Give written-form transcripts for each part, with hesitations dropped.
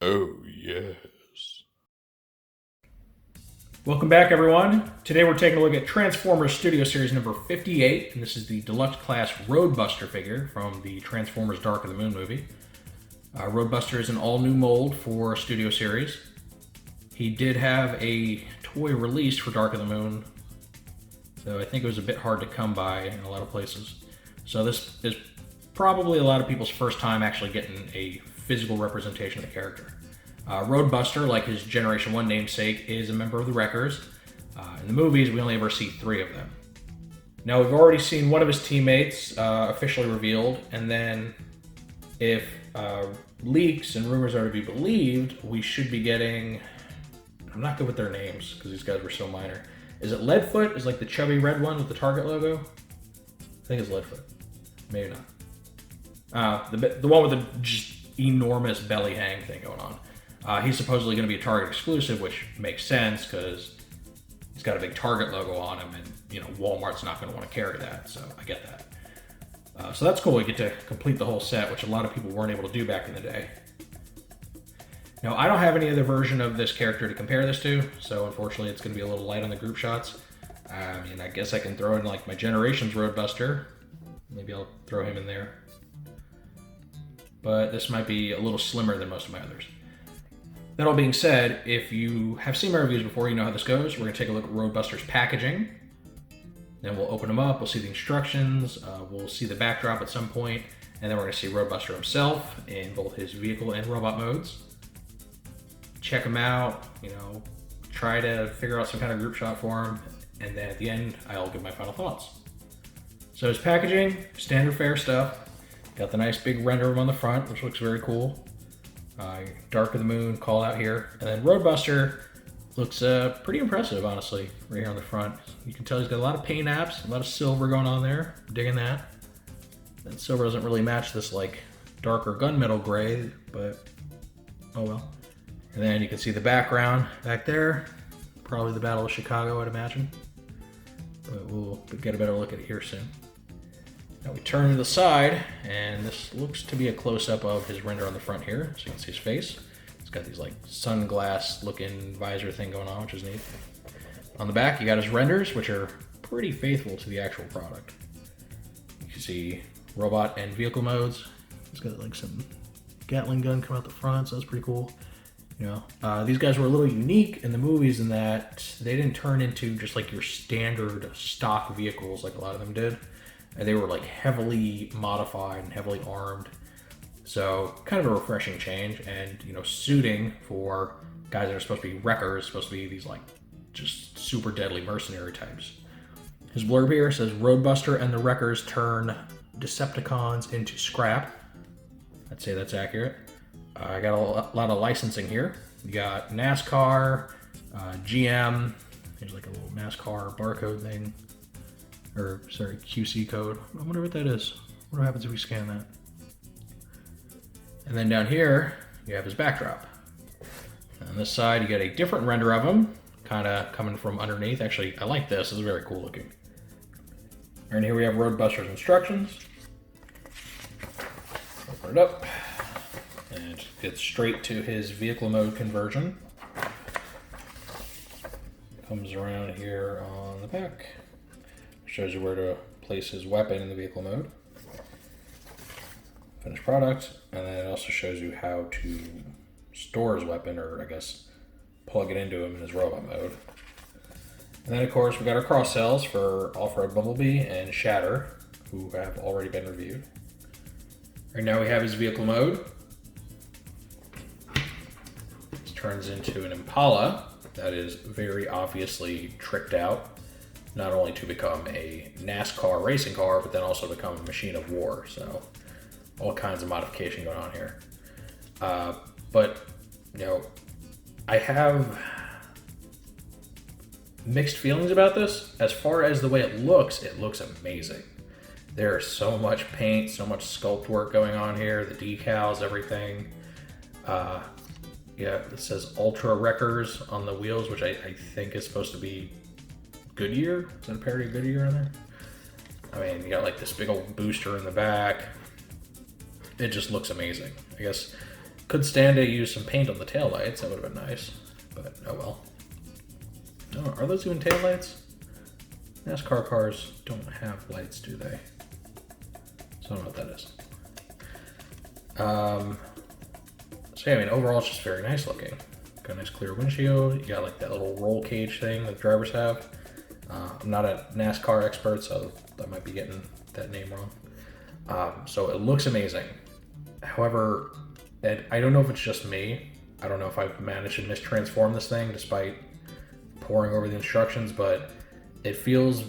Oh, yes. Welcome back, everyone. Today we're taking a look at Transformers Studio Series number 58, and this is the deluxe class Roadbuster figure from the Transformers Dark of the Moon movie. Roadbuster is an all-new mold for Studio Series. He did have a toy released for Dark of the Moon, though I think it was a bit hard to come by in a lot of places. So this is probably a lot of people's first time actually getting a physical representation of the character. Roadbuster, like his Generation 1 namesake, is a member of the Wreckers. In the movies, we only ever see 3 of them. Now, we've already seen one of his teammates officially revealed, and then if leaks and rumors are to be believed, we should be getting... I'm not good with their names, because these guys were so minor. Is it Leadfoot? Is like the chubby red one with the Target logo? I think it's Leadfoot. Maybe not. The one with the just enormous belly hang thing going on. He's supposedly going to be a Target exclusive, which makes sense because he's got a big Target logo on him, and Walmart's not going to want to carry that, so I get that. So that's cool. We get to complete the whole set, which a lot of people weren't able to do back in the day. Now, I don't have any other version of this character to compare this to, so unfortunately it's going to be a little light on the group shots. I guess I can throw in like my Generations Roadbuster. Maybe I'll throw him in there. But this might be a little slimmer than most of my others. That all being said, if you have seen my reviews before, you know how this goes. We're going to take a look at Roadbuster's packaging. Then we'll open them up, we'll see the instructions, we'll see the backdrop at some point, and then we're going to see Roadbuster himself in both his vehicle and robot modes. Check him out, try to figure out some kind of group shot for him, and then at the end, I'll give my final thoughts. So his packaging, standard fare stuff. Got the nice big render of him on the front, which looks very cool. Dark of the Moon call out here. And then Roadbuster looks pretty impressive, honestly, right here on the front. You can tell he's got a lot of paint apps, a lot of silver going on there. Digging that. That silver doesn't really match this like darker gunmetal gray, but oh well. And then you can see the background back there. Probably the Battle of Chicago, I'd imagine. But we'll get a better look at it here soon. Now we turn to the side, and this looks to be a close-up of his render on the front here, so you can see his face. It's got these like sunglass-looking visor thing going on, which is neat. On the back, you got his renders, which are pretty faithful to the actual product. You can see robot and vehicle modes. It's got like some Gatling gun come out the front, so that's pretty cool. These guys were a little unique in the movies in that they didn't turn into just like your standard stock vehicles like a lot of them did. And they were like heavily modified and heavily armed. So kind of a refreshing change, and suiting for guys that are supposed to be wreckers, supposed to be these like just super deadly mercenary types. His blurb here says Roadbuster and the Wreckers turn Decepticons into scrap. I'd say that's accurate. I got a lot of licensing here. You got NASCAR, GM. There's like a little NASCAR barcode thing. Or, sorry, QC code. I wonder what that is. What happens if we scan that? And then down here, you have his backdrop. On this side, you get a different render of him, kind of coming from underneath. Actually, I like this. This is very cool looking. And here we have Roadbuster's instructions. Open it up. And get straight to his vehicle mode conversion. Comes around here on the back. Shows you where to place his weapon in the vehicle mode. Finished product, and then it also shows you how to store his weapon, or I guess plug it into him in his robot mode. And then of course we got our cross cells for Off-Road Bumblebee and Shatter, who have already been reviewed. Right now we have his vehicle mode. This turns into an Impala that is very obviously tricked out. Not only to become a NASCAR racing car, but then also become a machine of war. So all kinds of modification going on here. But I have mixed feelings about this. As far as the way it looks amazing. There's so much paint, so much sculpt work going on here, the decals, everything. It says Ultra Wreckers on the wheels, which I think is supposed to be Goodyear? Is that a parody of Goodyear on there? I mean, you got like this big old booster in the back. It just looks amazing. I guess Could stand to use some paint on the taillights. That would have been nice, but oh well. Oh, are those even taillights? NASCAR cars don't have lights, do they? So I don't know what that is. So yeah, I mean, overall it's just very nice looking. Got a nice clear windshield. You got like that little roll cage thing that drivers have. I'm not a NASCAR expert, so I might be getting that name wrong. So it looks amazing. However, I don't know if it's just me. I don't know if I've managed to mistransform this thing despite poring over the instructions, but it feels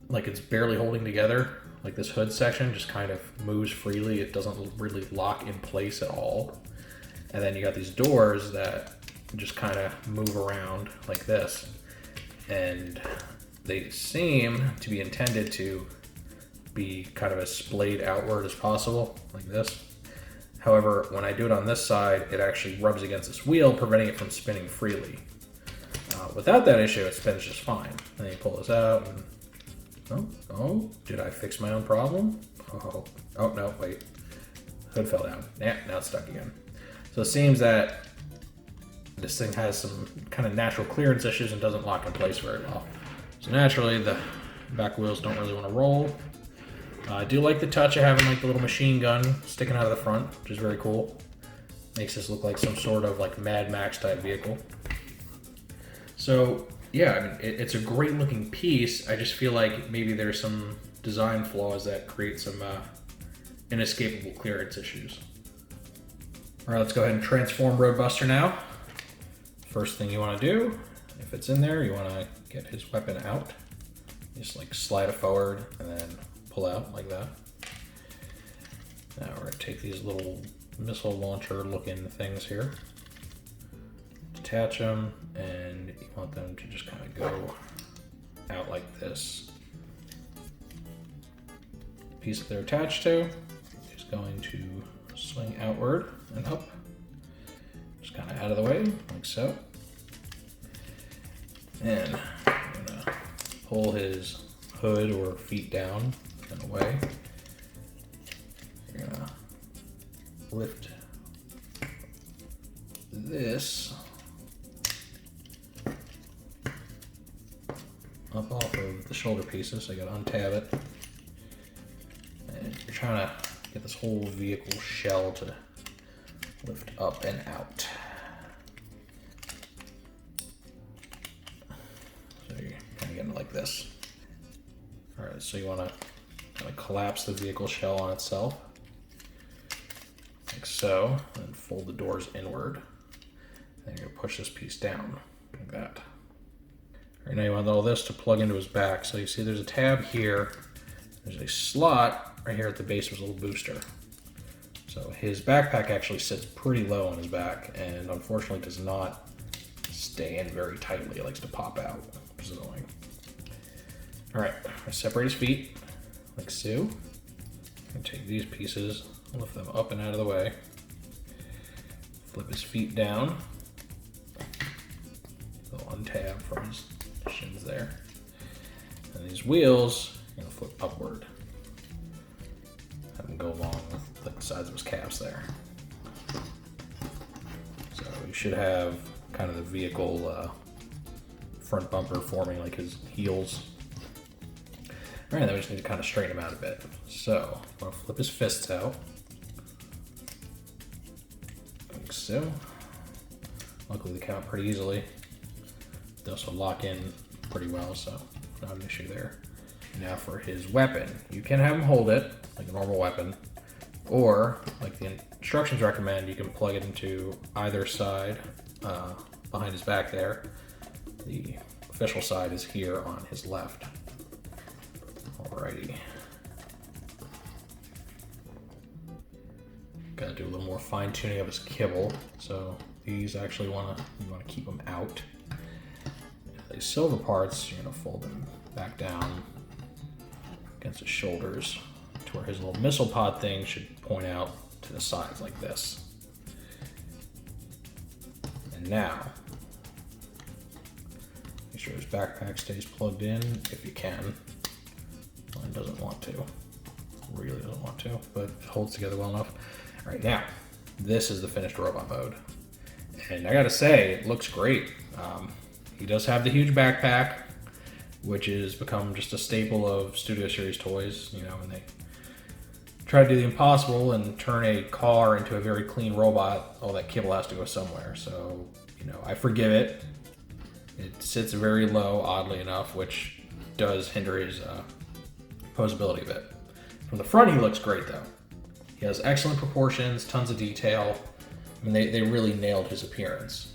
like it's barely holding together. Like this hood section just kind of moves freely. It doesn't really lock in place at all. And then you got these doors that just kind of move around like this. And they seem to be intended to be kind of as splayed outward as possible, like this. However, when I do it on this side, it actually rubs against this wheel, preventing it from spinning freely. Without that issue, it spins just fine. And then you pull this out and, oh, did I fix my own problem? Oh, no, wait. Hood fell down. Yeah, now it's stuck again. So it seems that this thing has some kind of natural clearance issues and doesn't lock in place very well. So naturally, the back wheels don't really want to roll. I do like the touch of having like the little machine gun sticking out of the front, which is very cool. Makes this look like some sort of like Mad Max type vehicle. So yeah, I mean, it's a great looking piece. I just feel like maybe there's some design flaws that create some inescapable clearance issues. All right, let's go ahead and transform Roadbuster now. First thing you want to do, if it's in there, you want to get his weapon out. Just like slide it forward and then pull out like that. Now we're going to take these little missile launcher looking things here, detach them, and you want them to just kind of go out like this. The piece that they're attached to is going to swing outward and up, just kind of out of the way, like so. And I'm going to pull his hood or feet down and away. You're going to lift this up off of the shoulder pieces, so you gotta untab it. And you're trying to get this whole vehicle shell to lift up and out. So you're kind of getting it like this. All right, so you wanna kind of collapse the vehicle shell on itself, like so, and fold the doors inward. Then you're gonna push this piece down, like that. All right, now you want all this to plug into his back. So you see there's a tab here. There's a slot right here at the base with a little booster. So his backpack actually sits pretty low on his back and unfortunately does not stay in very tightly. It likes to pop out, which is annoying. All right, I separate his feet like so. And take these pieces, lift them up and out of the way. Flip his feet down. They'll untab from his shins there. And these wheels, you're gonna flip upward. Have them go along with the sides of his calves there. So you should have kind of the vehicle front bumper forming like his heels. All right, then we just need to kind of straighten him out a bit. So I'm gonna flip his fists out. Like so. Luckily they come out pretty easily. They also lock in pretty well, so not an issue there. Now for his weapon, you can have him hold it like a normal weapon, or like the instructions recommend, you can plug it into either side behind his back there. The official side is here on his left. Alrighty. Gotta do a little more fine tuning of his kibble. So these actually you wanna keep them out. These silver parts, you're gonna fold them back down against his shoulders to where his little missile pod thing should point out to the sides like this. And now, make sure his backpack stays plugged in if you can. Mine doesn't want to, really doesn't want to, but it holds together well enough. All right, now, this is the finished robot mode. And I gotta say, it looks great. He does have the huge backpack, which has become just a staple of Studio Series toys, you know, when they try to do the impossible and turn a car into a very clean robot, all that kibble has to go somewhere. So, you know, I forgive it. It sits very low, oddly enough, which does hinder his posability a bit. From the front, he looks great, though. He has excellent proportions, tons of detail. I mean, they really nailed his appearance.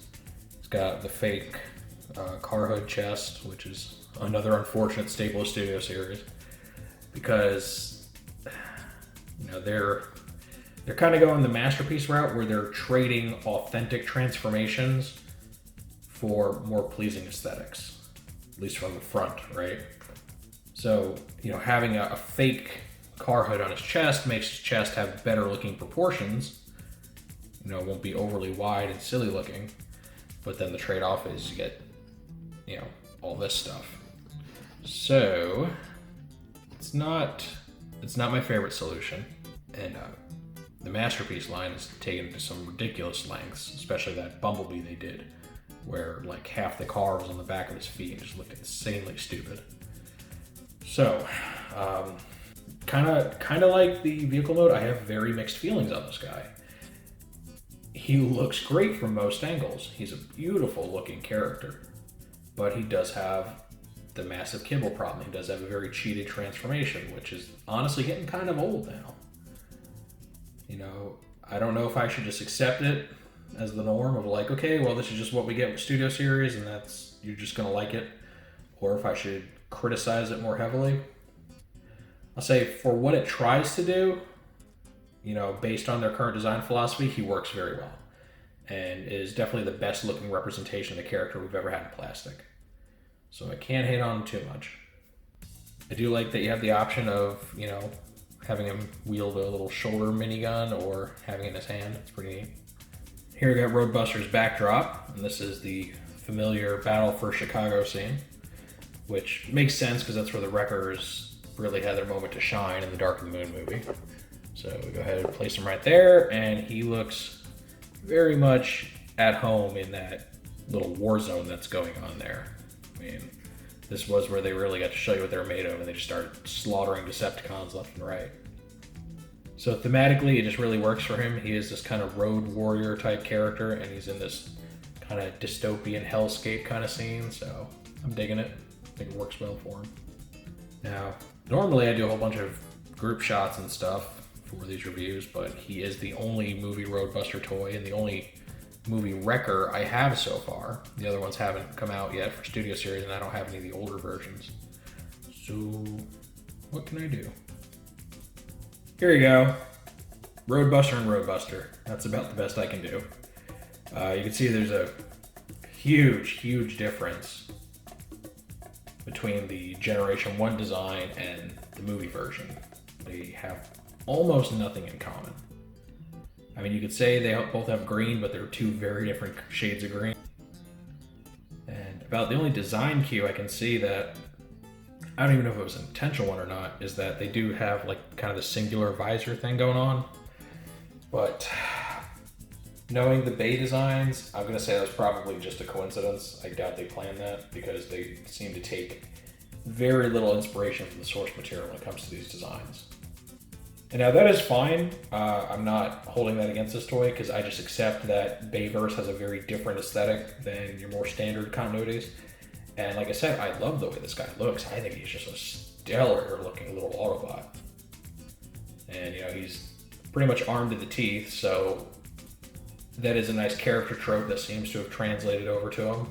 He's got the fake car hood chest, which is another unfortunate staple of Studio Series, because you know they're kind of going the masterpiece route where they're trading authentic transformations for more pleasing aesthetics, at least from the front, right? So, you know, having a fake car hood on his chest makes his chest have better looking proportions. You know, it won't be overly wide and silly looking, but then the trade-off is you get, you know, all this stuff. So it's not my favorite solution, and the Masterpiece line is taken to some ridiculous lengths, especially that Bumblebee they did, where like half the car was on the back of his feet and just looked insanely stupid. So, kind of like the vehicle mode, I have very mixed feelings on this guy. He looks great from most angles. He's a beautiful looking character, but he does have the massive kibble problem. He does have a very cheated transformation, which is honestly getting kind of old now. You know, I don't know if I should just accept it as the norm of like, okay, well, this is just what we get with Studio Series and you're just gonna like it, or if I should criticize it more heavily. I'll say for what it tries to do, you know, based on their current design philosophy, he works very well and is definitely the best looking representation of the character we've ever had in plastic. So I can't hate on him too much. I do like that you have the option of, you know, having him wield a little shoulder minigun or having it in his hand. It's pretty neat. Here we got Roadbuster's backdrop, and this is the familiar Battle for Chicago scene, which makes sense because that's where the Wreckers really had their moment to shine in the Dark of the Moon movie. So we go ahead and place him right there, and he looks very much at home in that little war zone that's going on there. I mean, this was where they really got to show you what they were made of, and they just started slaughtering Decepticons left and right. So thematically, it just really works for him. He is this kind of road warrior type character, and he's in this kind of dystopian hellscape kind of scene, so I'm digging it. I think it works well for him. Now, normally I do a whole bunch of group shots and stuff for these reviews, but he is the only movie Roadbuster toy and the only movie Wrecker I have so far. The other ones haven't come out yet for Studio Series, and I don't have any of the older versions. So, what can I do? Here you go. Roadbuster and Roadbuster. That's about the best I can do. You can see there's a huge difference between the Generation 1 design and the movie version. They have almost nothing in common. I mean, you could say they both have green, but they're two very different shades of green. And about the only design cue I can see that, I don't even know if it was an intentional one or not, is that they do have like kind of the singular visor thing going on. But knowing the Bay designs, I'm gonna say that was probably just a coincidence. I doubt they planned that because they seem to take very little inspiration from the source material when it comes to these designs. And now that is fine. I'm not holding that against this toy because I just accept that Bayverse has a very different aesthetic than your more standard continuities. And like I said, I love the way this guy looks. I think he's just a stellar looking little Autobot. And you know, he's pretty much armed to the teeth, so that is a nice character trope that seems to have translated over to him.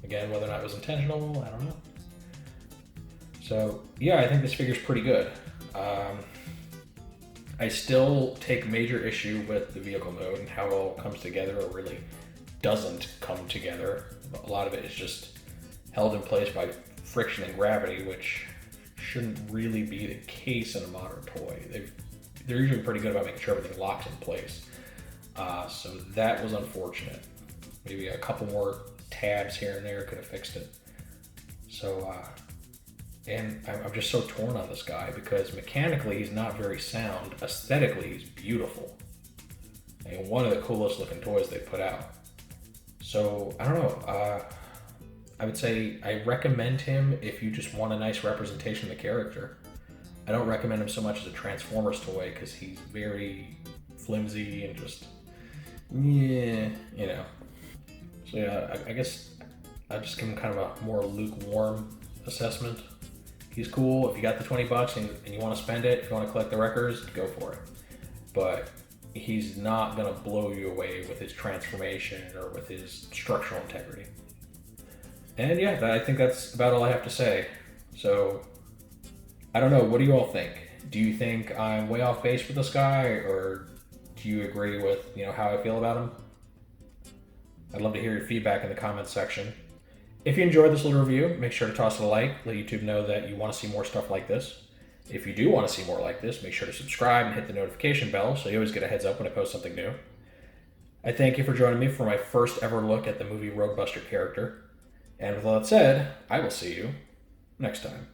Again, whether or not it was intentional, I don't know. So yeah, I think this figure's pretty good. I still take major issue with the vehicle mode and how it all comes together or really doesn't come together. A lot of it is just held in place by friction and gravity, which shouldn't really be the case in a modern toy. They're usually pretty good about making sure everything locks in place. So that was unfortunate. Maybe a couple more tabs here and there could have fixed it. So, and I'm just so torn on this guy because mechanically he's not very sound. Aesthetically, he's beautiful. and one of the coolest looking toys they put out. So I don't know. I would say I recommend him if you just want a nice representation of the character. I don't recommend him so much as a Transformers toy because he's very flimsy and just, yeah, you know. So yeah, I guess I just give him kind of a more lukewarm assessment. He's cool if you got the $20 and you want to spend it. If you want to collect the records, go for it. But he's not gonna blow you away with his transformation or with his structural integrity. And yeah, I think that's about all I have to say. So I don't know. What do you all think? Do you think I'm way off base with this guy, or do you agree with how I feel about him? I'd love to hear your feedback in the comments section. If you enjoyed this little review, make sure to toss it a like. Let YouTube know that you want to see more stuff like this. If you do want to see more like this, make sure to subscribe and hit the notification bell so you always get a heads up when I post something new. I thank you for joining me for my first ever look at the movie Roadbuster character. And with all that said, I will see you next time.